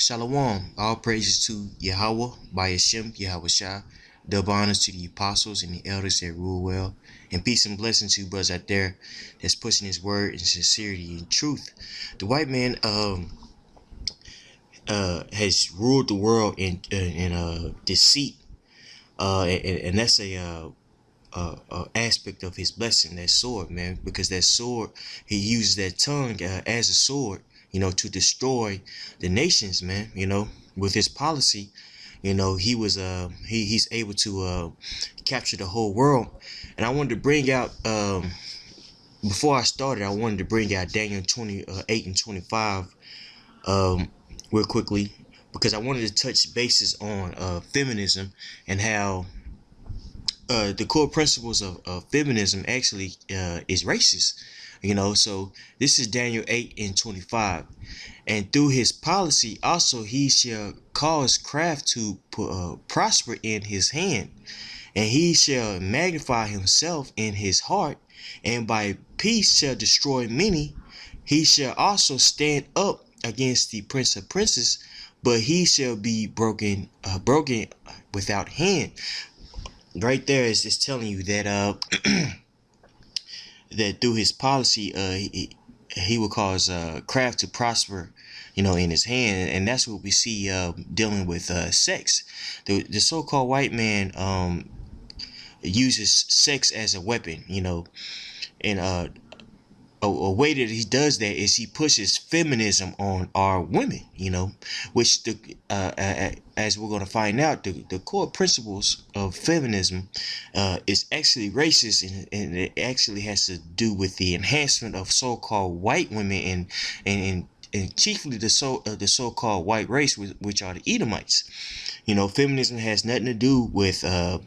Shalom, all praises to Yahweh, by Hashem, Yahweh Shah. Double honors to the apostles and the elders that rule well. And peace and blessings to you brothers out there that's pushing his word in sincerity and truth. The white man has ruled the world in deceit. And that's a aspect of his blessing, that sword, man, because that sword, he uses that tongue as a sword, to destroy the nations, man. With his policy, he was he's able to capture the whole world. And I wanted to bring out before I started, I wanted to bring out Daniel 28 and 25 real quickly, because I wanted to touch bases on feminism and how the core principles of feminism actually is racist. So this is Daniel 8 and 25. And through his policy also he shall cause craft to prosper in his hand, and he shall magnify himself in his heart, and by peace shall destroy many. He shall also stand up against the prince of princes, but he shall be broken without hand. Right there is telling you that that through his policy he will cause craft to prosper, in his hand. And that's what we see dealing with sex. The so-called white man uses sex as a weapon, and a way that he does that is he pushes feminism on our women, which as we're going to find out, the core principles of feminism is actually racist, and it actually has to do with the enhancement of so-called white women and chiefly the so-called white race, which are the Edomites. Feminism has nothing to do with the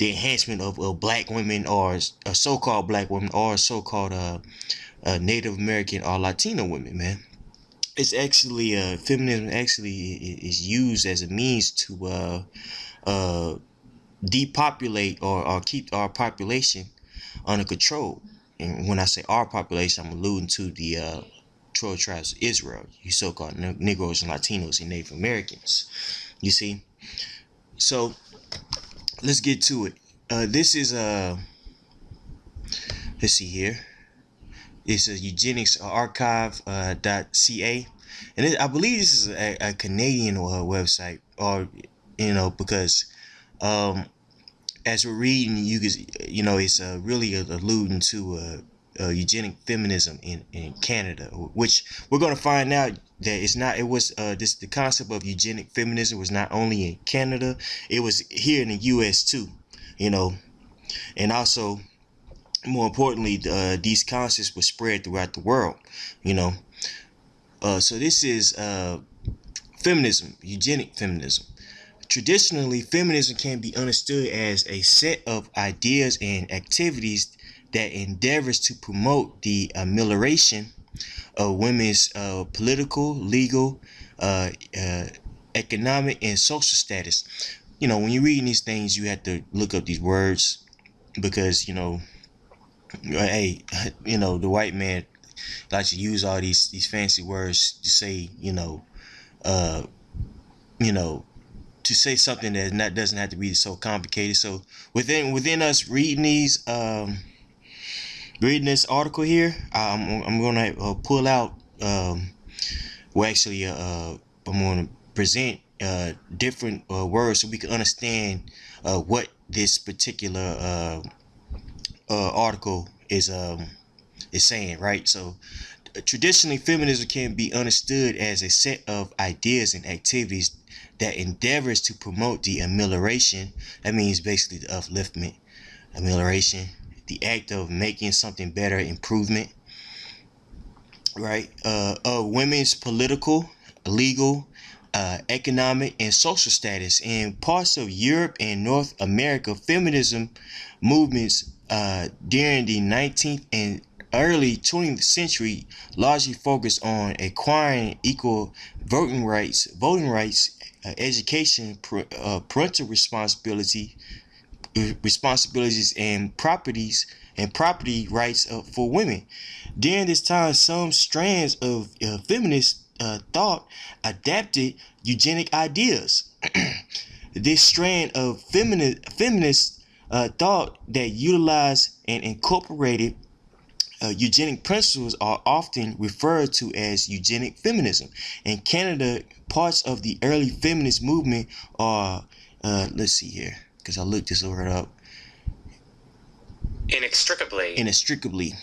enhancement of black women, or so-called black women, or so-called Native American or Latino women, man. It's actually feminism actually is used as a means to depopulate or keep our population under control. And when I say our population, I'm alluding to the 12 tribes of Israel, you so-called Negroes and Latinos and Native Americans. You see? So let's get to it. This is let's see here. It's a Eugenics archive.ca, and I believe this is a Canadian website, or because as we're reading, it's really alluding to eugenic feminism in Canada, which we're going to find out that it's not. It was the concept of eugenic feminism was not only in Canada, it was here in the U.S. too, and also, more importantly, these concepts were spread throughout the world, so this is feminism, eugenic feminism. Traditionally, feminism can be understood as a set of ideas and activities that endeavors to promote the amelioration of women's political, legal, economic, and social status. When you're reading these things, you have to look up these words, because hey, the white man likes to use all these fancy words to say, to say something that doesn't have to be so complicated. So within us reading this article here, I'm gonna pull out I'm gonna present different words so we can understand what this particular article is saying, right? So traditionally, feminism can be understood as a set of ideas and activities that endeavors to promote the amelioration. That means basically the upliftment, amelioration, the act of making something better, improvement, right? Of women's political, legal, economic, and social status. In parts of Europe and North America, feminism movements during the 19th and early 20th century largely focused on acquiring equal voting rights, education, parental responsibilities, and property rights for women. During this time, some strands of feminist thought adapted eugenic ideas. This strand of feminist thought that utilized and incorporated eugenic principles are often referred to as eugenic feminism. In Canada, parts of the early feminist movement are, let's see here, because I looked this word up. Inextricably.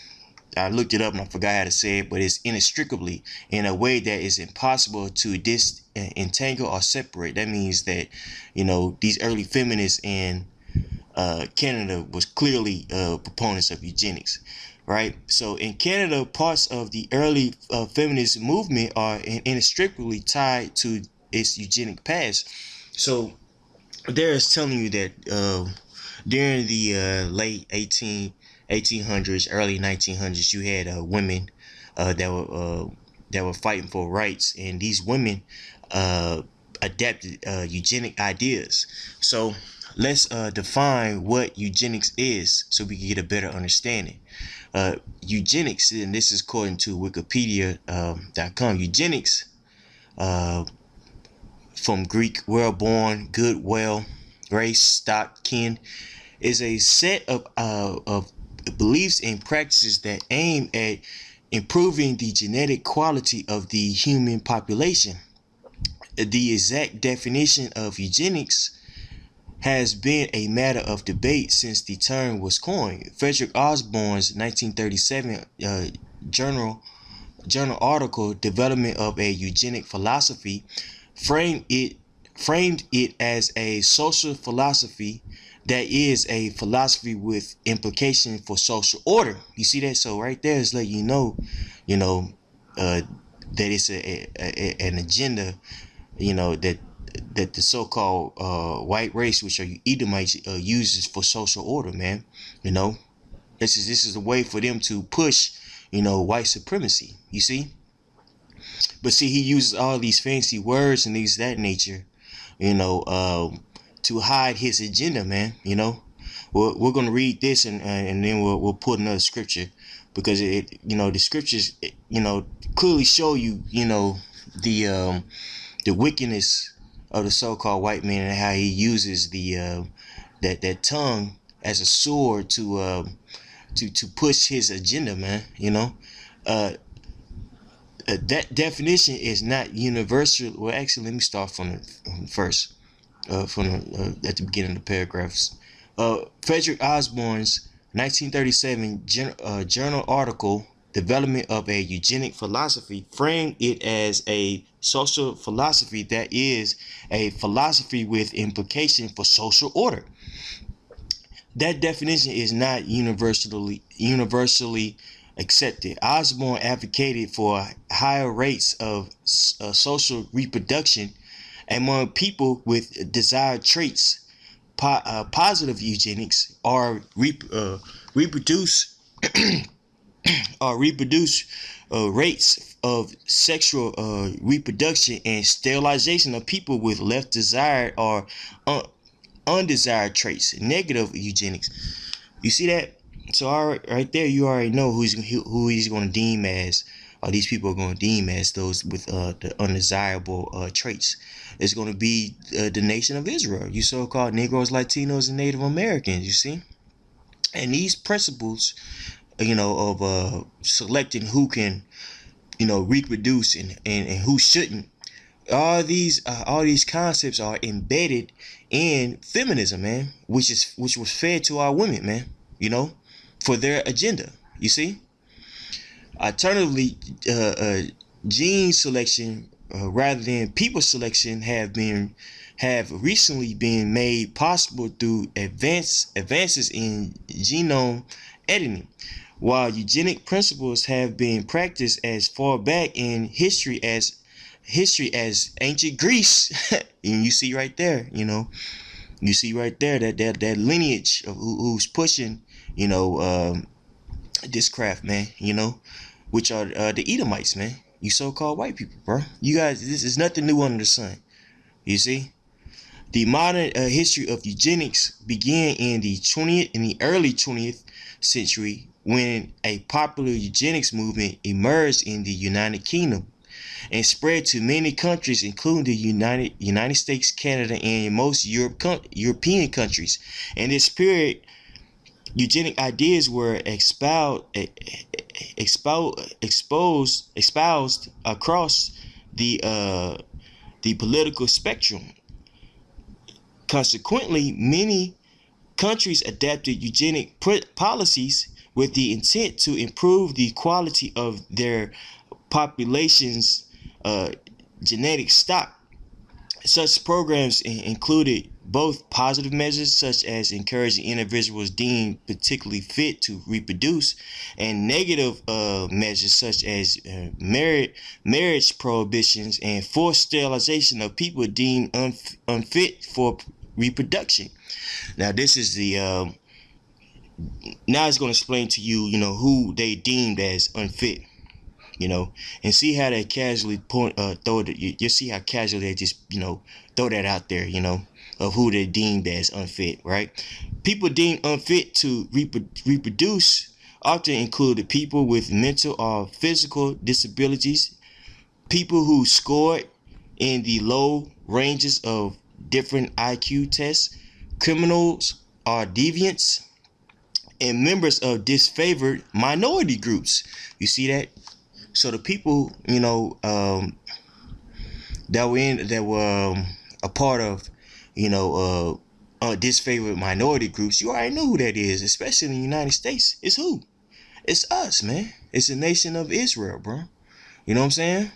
I looked it up and I forgot how to say it, but it's inextricably, in a way that is impossible to disentangle or separate. That means that, you know, these early feminists in Canada was clearly proponents of eugenics, right? So in Canada, parts of the early feminist movement are inextricably tied to its eugenic past. So there is telling you that during the late 1800s, early 1900s, you had women that were fighting for rights, and these women adapted eugenic ideas. So let's define what eugenics is so we can get a better understanding. Eugenics, and this is according to Wikipedia.com, eugenics, from Greek, well-born, good, well, race, stock, kin, is a set of beliefs and practices that aim at improving the genetic quality of the human population. The exact definition of eugenics has been a matter of debate since the term was coined. Frederick Osborne's 1937 journal article, Development of a Eugenic Philosophy, framed it as a social philosophy that is a philosophy with implication for social order. You see that? So right there is letting you know that it's an agenda, that the so-called white race, which are Edomites, uses for social order, man. This is a way for them to push, white supremacy. You see? But see, he uses all these fancy words and these that nature, to hide his agenda, man. We're gonna read this and then we'll put another scripture, because the scriptures clearly show you the wickedness of the so-called white man and how he uses the that tongue as a sword to push his agenda, man. That definition is not universal. Well, actually, let me start from the first. At the beginning of the paragraphs. Frederick Osborne's 1937 journal article, Development of a Eugenic Philosophy, framed it as a social philosophy that is a philosophy with implication for social order. That definition is not universally accepted. Osborne advocated for higher rates of social reproduction among people with desired traits. Positive eugenics are reproduce rates of sexual reproduction and sterilization of people with less desired or undesired traits. Negative eugenics. You see that? So right there, you already know who he's going to deem as, or these people are going to deem as those with the undesirable traits. It's going to be the nation of Israel, you so-called Negroes, Latinos, and Native Americans, you see? And these principles, of selecting who can, reproduce and who shouldn't, all these concepts are embedded in feminism, man, which was fed to our women, man, for their agenda, you see? Alternatively, gene selection rather than people selection have recently been made possible through advances in genome editing. While eugenic principles have been practiced as far back in history as ancient Greece, and you see right there, that lineage of who's pushing, this craft, man, which are the Edomites, man. You so-called white people, bro. You guys, this is nothing new under the sun. You see? The modern history of eugenics began in the early 20th century when a popular eugenics movement emerged in the United Kingdom. and spread to many countries, including the United States, Canada, and most European countries. In this period, eugenic ideas were espoused across the political spectrum. Consequently, many countries adapted eugenic policies with the intent to improve the quality of their population's genetic stock. Such programs included both positive measures, such as encouraging individuals deemed particularly fit to reproduce, and negative measures, such as marriage prohibitions and forced sterilization of people deemed unfit for reproduction. Now, this is the now it's going to explain to you, who they deemed as unfit, and see how they casually throw it. You see how casually they just, throw that out there, of who they deemed as unfit, right? People deemed unfit to reproduce often included people with mental or physical disabilities, people who scored in the low ranges of different IQ tests, criminals or deviants, and members of disfavored minority groups. You see that? So the people, that were a part of, disfavored minority groups, you already know who that is, especially in the United States. It's who? It's us, man. It's the nation of Israel, bro. You know what I'm saying?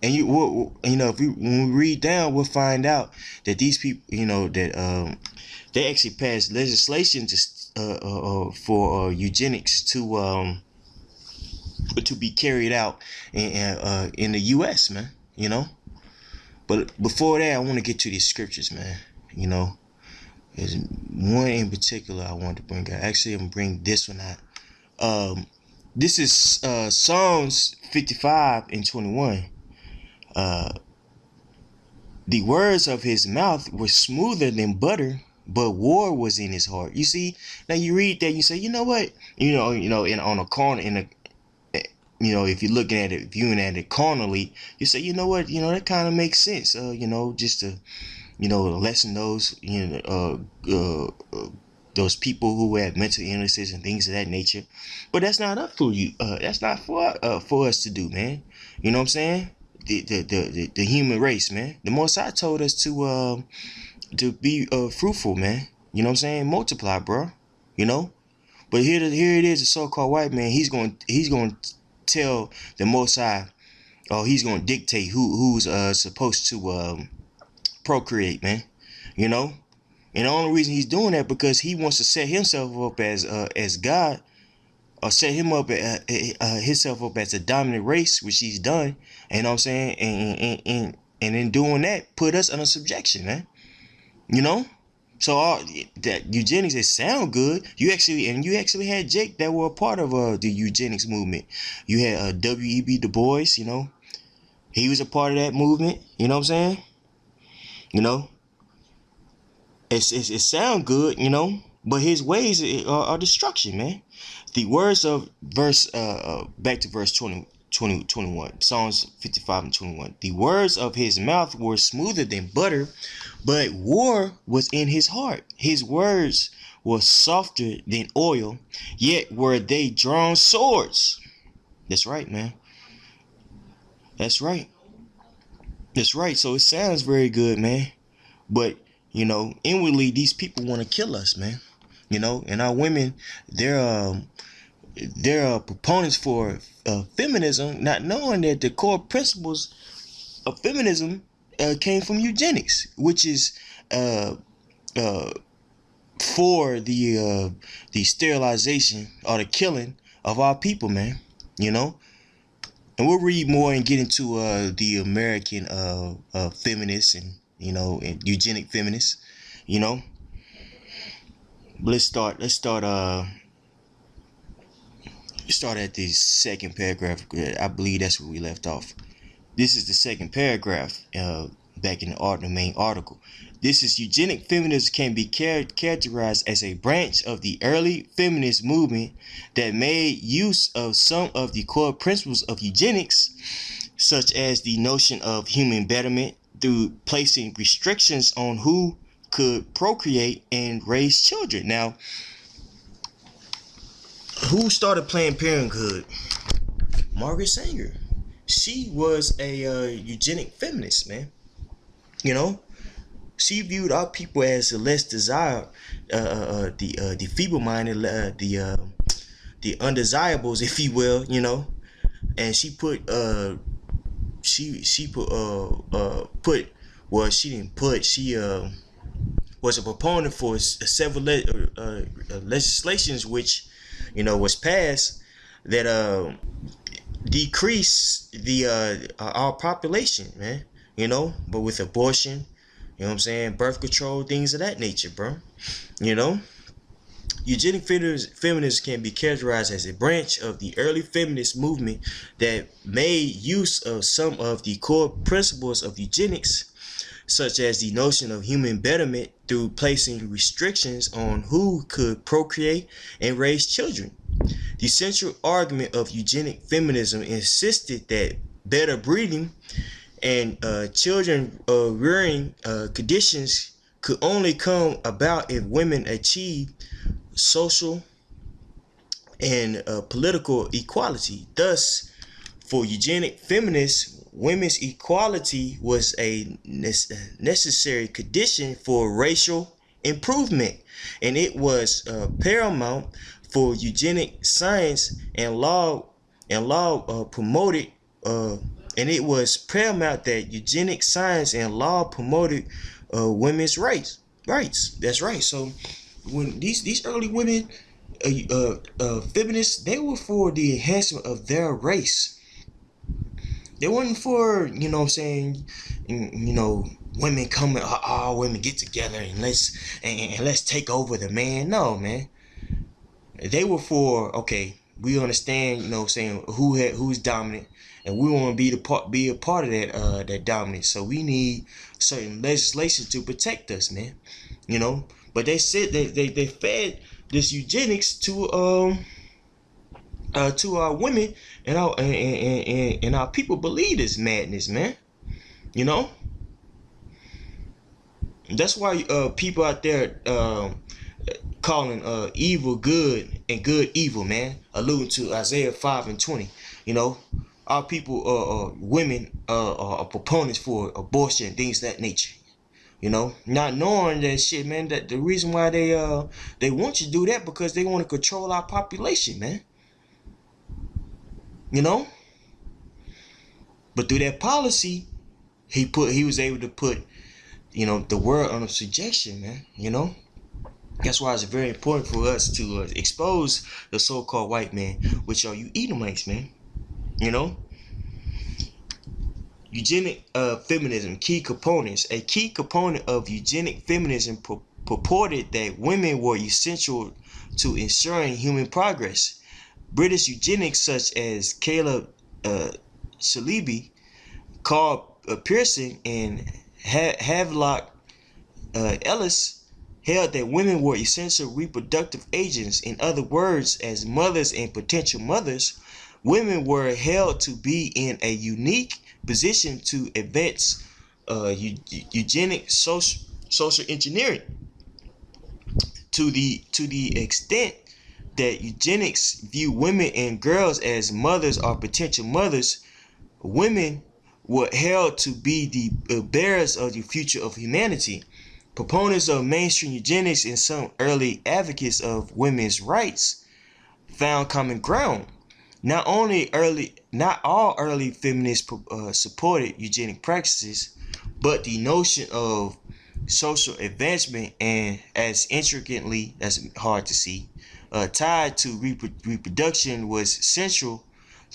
And when we read down, we'll find out that these people, that they actually passed legislation for eugenics to be carried out in the U.S., man. But before that, I want to get to these scriptures, man. There's one in particular I want to bring out. Actually, I'm gonna bring this one out. This is Psalms 55:21. The words of his mouth were smoother than butter, but war was in his heart. You see, now you read that, you say, you know what, on a corner, if you're looking at it, viewing at it carnally, you say, you know what, that kind of makes sense. Just to, lessen those, those people who have mental illnesses and things of that nature. But that's not up for you. That's not for us to do, man. You know what I'm saying? The human race, man. The Most High told us to be fruitful, man. You know what I'm saying? Multiply, bro. But here it is, the so-called white man. He's going to tell the Most High, or he's going to dictate who's supposed to procreate, man. And the only reason he's doing that because he wants to set himself up as God, or set him up himself up as a dominant race, which he's done. You know what I'm saying? And in doing that, put us under subjection, man. So that eugenics, it sound good. You actually had Jake that were a part of the eugenics movement. You had W.E.B. Du Bois. He was a part of that movement. You know what I'm saying? It sound good. But his ways are destruction, man. The words of back to verse 21, Psalms 55:21. The words of his mouth were smoother than butter, but war was in his heart. His words were softer than oil, yet were they drawn swords. That's right, man. That's right. So it sounds very good, man. But, inwardly, these people want to kill us, man. And our women, they're proponents for feminism, not knowing that the core principles of feminism came from eugenics, which is for the sterilization or the killing of our people, man. And we'll read more and get into the American feminists and and eugenic feminists. Let's start at the second paragraph. I believe that's where we left off. This is the second paragraph back in the main article. This is eugenic feminism can be characterized as a branch of the early feminist movement that made use of some of the core principles of eugenics, such as the notion of human betterment through placing restrictions on who could procreate and raise children. Now, who started Planned Parenthood? Margaret Sanger. She was a eugenic feminist, man. You know, she viewed our people as the less desired, the feeble-minded, the undesirables, if you will. You know, and she put she was a proponent for several legislations which, you know, was passed that decrease the our population, man. You know, but with abortion, you know what I'm saying, birth control, things of that nature, bro. You know, eugenic feminism can be characterized as a branch of the early feminist movement that made use of some of the core principles of eugenics, such as the notion of human betterment through placing restrictions on who could procreate and raise children. The central argument of eugenic feminism insisted that better breeding and children rearing conditions could only come about if women achieved social and political equality. Thus, for eugenic feminists, women's equality was a necessary condition for racial improvement, and it was paramount for eugenic science and law promoted. And it was paramount that eugenic science and law promoted women's rights. That's right. So when these early women, feminists, they were for the enhancement of their race. They weren't for, you know what I'm saying, you know, women coming, all women get together and let's take over the man. No, man. They were for, okay, we understand, you know what I'm saying, who's dominant, and we want to be a part of that dominance. So we need certain legislation to protect us, man. You know, but they said they fed this eugenics to our women, and our people believe this madness, man. You know, that's why people out there calling evil good and good evil, man, alluding to Isaiah 5:20. You know, our people, women, are proponents for abortion and things of that nature. You know, not knowing that shit, man, that the reason why they want you to do that because they want to control our population, man. You know, but through that policy, he was able to put, you know, the world under subjection, man. You know, that's why it's very important for us to expose the so-called white man, which are you Edomites, man. You know, eugenic feminism, key components. A key component of eugenic feminism purported that women were essential to ensuring human progress. British eugenics such as Caleb Shalaby, Carl Pearson, and Havelock Ellis held that women were essential reproductive agents. In other words, as mothers and potential mothers, women were held to be in a unique position to advance eugenic social engineering. To the extent that eugenics view women and girls as mothers or potential mothers, women were held to be the bearers of the future of humanity. Proponents of mainstream eugenics and some early advocates of women's rights found common ground. Not all early feminists supported eugenic practices, but the notion of social advancement and as intricately, that's hard to see, tied to reproduction was central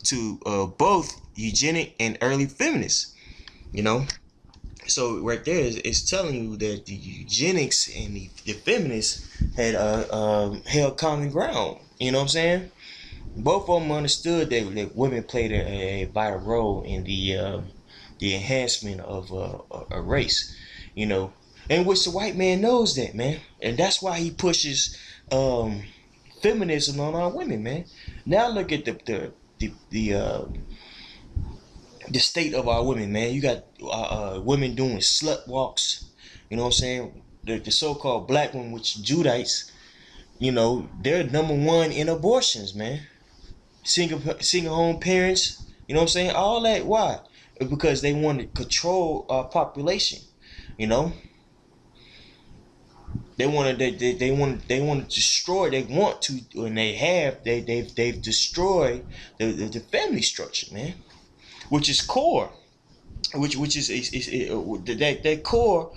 to both eugenic and early feminists. You know, so right there is telling you that the eugenics and the feminists had held common ground. You know what I'm saying? Both of them understood that women played a vital role in the enhancement of a race. You know, and which the white man knows that, man, and that's why he pushes feminism on our women, man. Now look at the the state of our women, man. You got women doing slut walks. You know what I'm saying? The so-called black women, which Judites, you know, they're #1 in abortions, man. Single home parents, you know what I'm saying? All that. Why? Because they want to control our population. You know, they want to destroy. They want to, and they have. They've destroyed the family structure, man, which is core. Which is that core,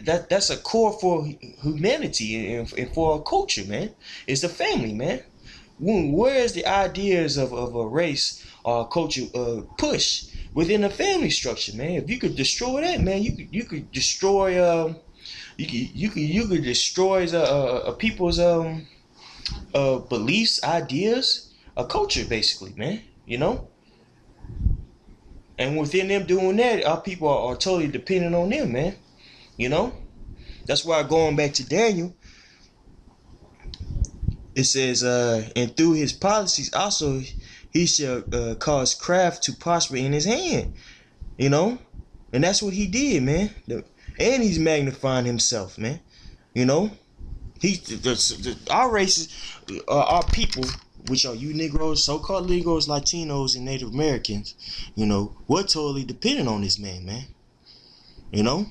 that's a core for humanity and for our culture, man. It's the family, man. Where's the ideas of a race or a culture push within the family structure, man? If you could destroy that, man, you could destroy you could destroy a people's beliefs, ideas, a culture, basically, man. You know. And within them doing that, our people are totally dependent on them, man. You know? That's why going back to Daniel, it says, and through his policies also he shall cause craft to prosper in his hand. You know? And that's what he did, man. And he's magnifying himself, man. You know? Our races, our people, which are you Negroes, so-called Negroes, Latinos, and Native Americans, you know, we're totally dependent on this man. You know,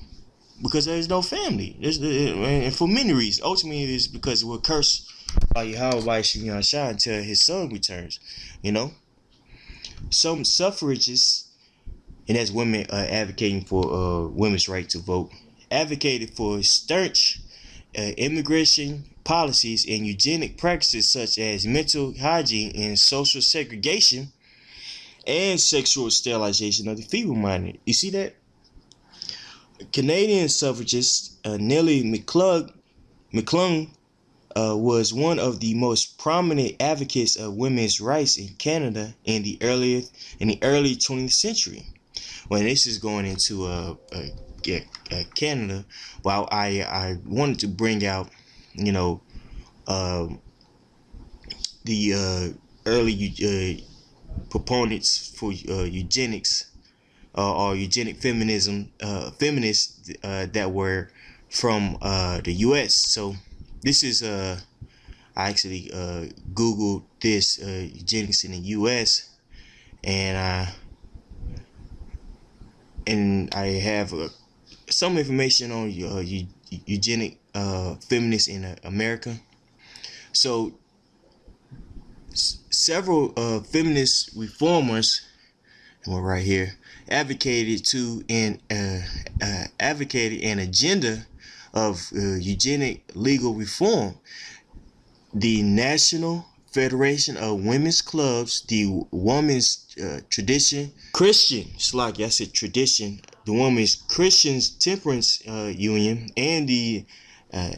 because there's no family. And for many reasons. Ultimately, it's because we're cursed by Yahweh Shah until his son returns. You know, some suffragists, and that's women advocating for women's right to vote, advocated for staunch immigration policies and eugenic practices such as mental hygiene and social segregation and sexual sterilization of the feeble-minded. You see that? Canadian suffragist Nellie McClung was one of the most prominent advocates of women's rights in Canada in the early 20th century. When this is going into Canada, while I wanted to bring out, you know, the early proponents for eugenics or eugenic feminism, feminists that were from the U.S. So this is I actually Googled this eugenics in the U.S. and I have some information on eugenic feminists in America. So several feminist reformers, and we're right here, advocated an agenda of eugenic legal reform. The National Federation of Women's Clubs, the Women's Tradition Christian, the Women's Christian Temperance Union, and the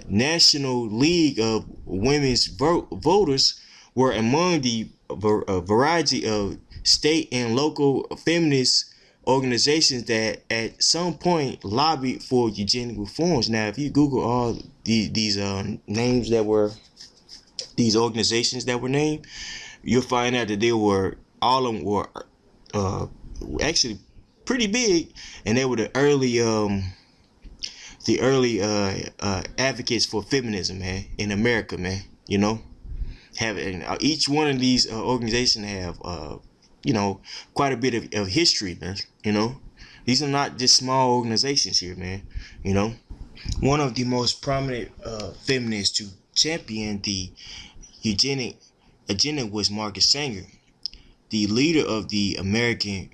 National League of Women's Voters were among the variety of state and local feminist organizations that at some point lobbied for eugenic reforms. Now, if you Google all these names that were, these organizations that were named, you'll find out that they were, all of them were actually pretty big, and they were the early advocates for feminism, man, in America, man. You know, having each one of these organizations have you know, quite a bit of history, man. You know, these are not just small organizations here, man. You know, one of the most prominent feminists to champion the eugenic agenda was Margaret Sanger, the leader of the American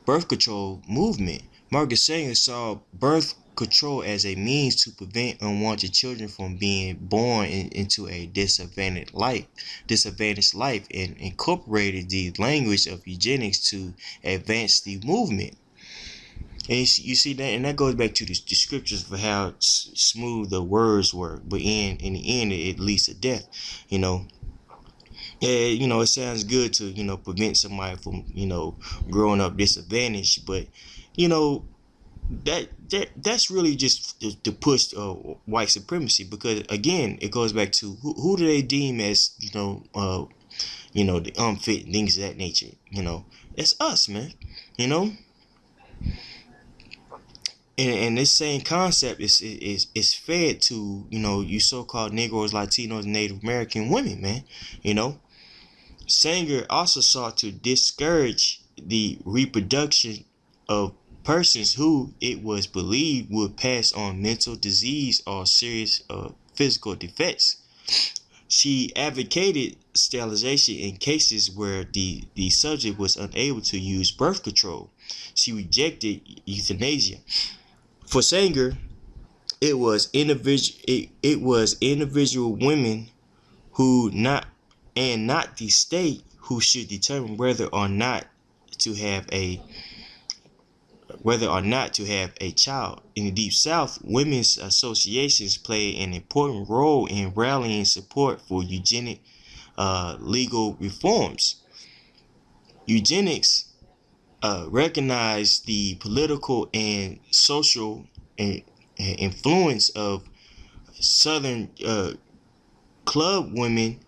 birth control movement. Margaret Sanger saw birth control as a means to prevent unwanted children from being born into a disadvantaged life, and incorporated the language of eugenics to advance the movement. And you see that, and that goes back to the scriptures for how smooth the words were, but in the end it leads to death. You know, yeah, you know, it sounds good to, you know, prevent somebody from, you know, growing up disadvantaged, but, you know, that's really just to push white supremacy, because again it goes back to who do they deem as, you know, you know, the unfit and things of that nature. You know, it's us, man. You know, and this same concept is fed to, you know, you so-called Negroes, Latinos, Native American women, man. You know, Sanger also sought to discourage the reproduction of persons who it was believed would pass on mental disease or serious physical defects. She advocated sterilization in cases where the subject was unable to use birth control. She rejected euthanasia. For Sanger, it was individual women who not the state who should determine whether or not to have a child. In the Deep South, women's associations play an important role in rallying support for eugenic legal reforms. Eugenics recognize the political and social influence of Southern club women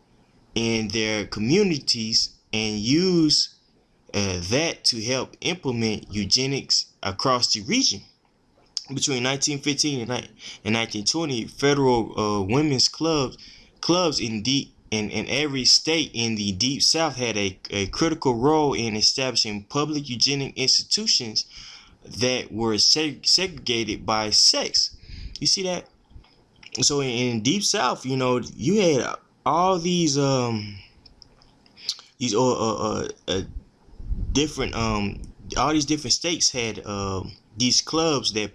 in their communities and use that to help implement eugenics across the region. Between 1915 and 1920, federal women's clubs in every state in the Deep South had a critical role in establishing public eugenic institutions that were segregated by sex. You see that? So in Deep South, you know, you had all these different all these different states had these clubs that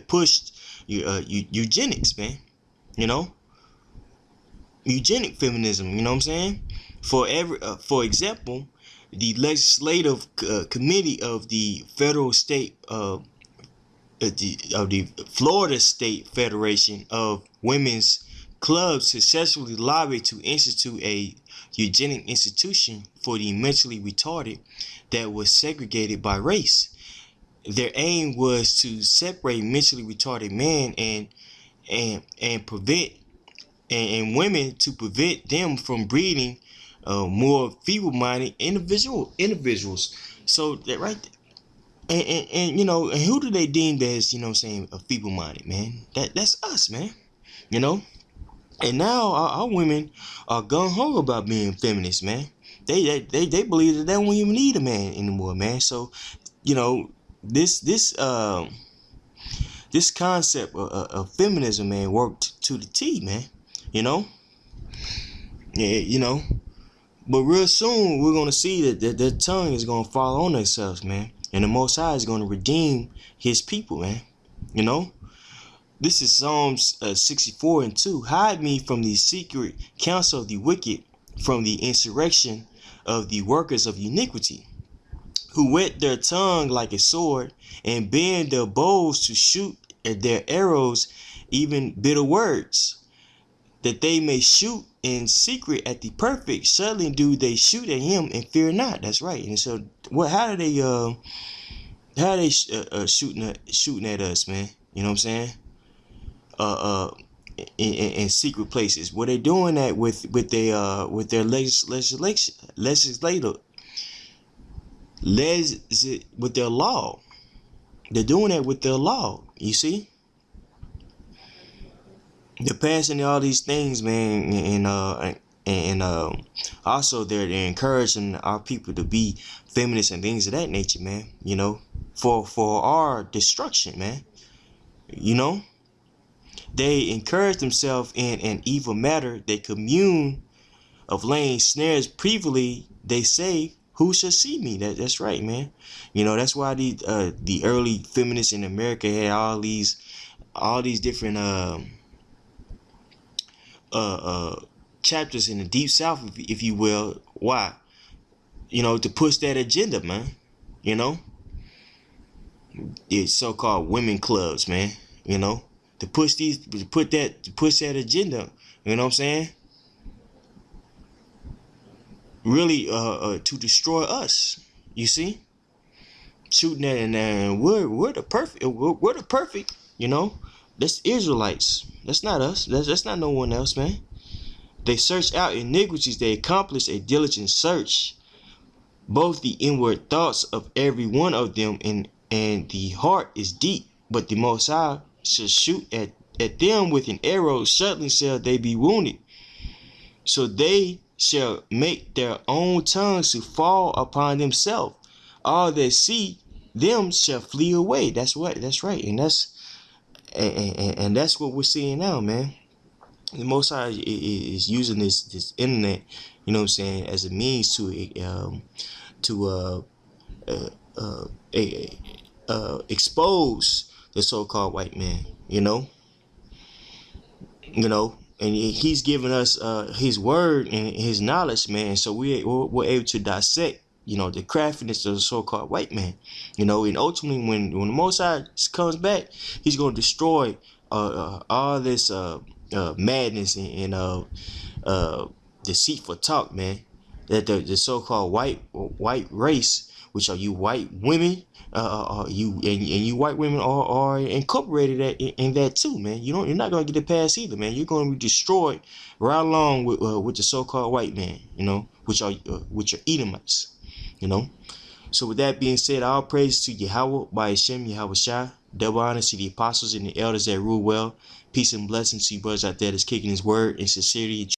pushed eugenics, man. You know, eugenic feminism. You know what I'm saying? For example, the legislative committee of the federal state of the Florida State Federation of Women's Clubs successfully lobbied to institute a eugenic institution for the mentally retarded that was segregated by race. Their aim was to separate mentally retarded men and prevent women, to prevent them from breeding more feeble-minded individuals. So that right there. And you know, and who do they deem as, you know what I'm saying, a feeble-minded, man? That's us, man. You know? And now our women are gung-ho about being feminists, man. They believe that they don't even need a man anymore, man. So, you know, this concept of feminism, man, worked to the T, man. You know? Yeah, you know. But real soon we're gonna see that their tongue is gonna fall on themselves, man. And the Most High is gonna redeem his people, man. You know? This is Psalms 64:2. Hide me from the secret counsel of the wicked, from the insurrection of the workers of iniquity, who whet their tongue like a sword and bend their bows to shoot at their arrows, even bitter words, that they may shoot in secret at the perfect. Suddenly do they shoot at him and fear not. That's right. And so, how are they shooting at us, man? You know what I'm saying? In secret places. Well, they're doing that with their with their law. They're doing that with their law. You see? They're passing all these things, man, and also they're encouraging our people to be feminists and things of that nature, man. You know, for our destruction, man. You know, they encourage themselves in an evil matter. They commune of laying snares privily. They say, "Who shall see me?" That's right, man. You know, that's why the early feminists in America had all these different chapters in the Deep South, if you will. Why? You know, to push that agenda, man. You know, it's so-called women clubs, man. You know, to push that agenda. You know what I'm saying? Really, to destroy us. You see, shooting at, and we're the perfect. You know, that's Israelites. That's not us. That's not no one else, man. They search out iniquities. They accomplish a diligent search, both the inward thoughts of every one of them, and the heart is deep. But the Most High shall shoot at them with an arrow. Certainly shall they be wounded. So they shall make their own tongues to fall upon themselves. All that see them shall flee away. That's what. That's right. And that's what we're seeing now, man. The Most High is using this internet, you know what I'm saying, as a means to expose the so-called white man, you know, and he's giving us his word and his knowledge, man. So we're able to dissect, the craftiness of the so-called white man, and ultimately when the Most High comes back, he's going to destroy all this madness and deceitful talk, man, that the so-called white race, which are you white women, you white women are incorporated in that too, man. You're not gonna get it past either, man. You're gonna be destroyed right along with the so-called white man, which are Edomites, So with that being said, all praise to Yahweh by Hashem, Yahweh Shai. Double honor to the apostles and the elders that rule well. Peace and blessings to you brothers out there that's kicking his word in sincerity.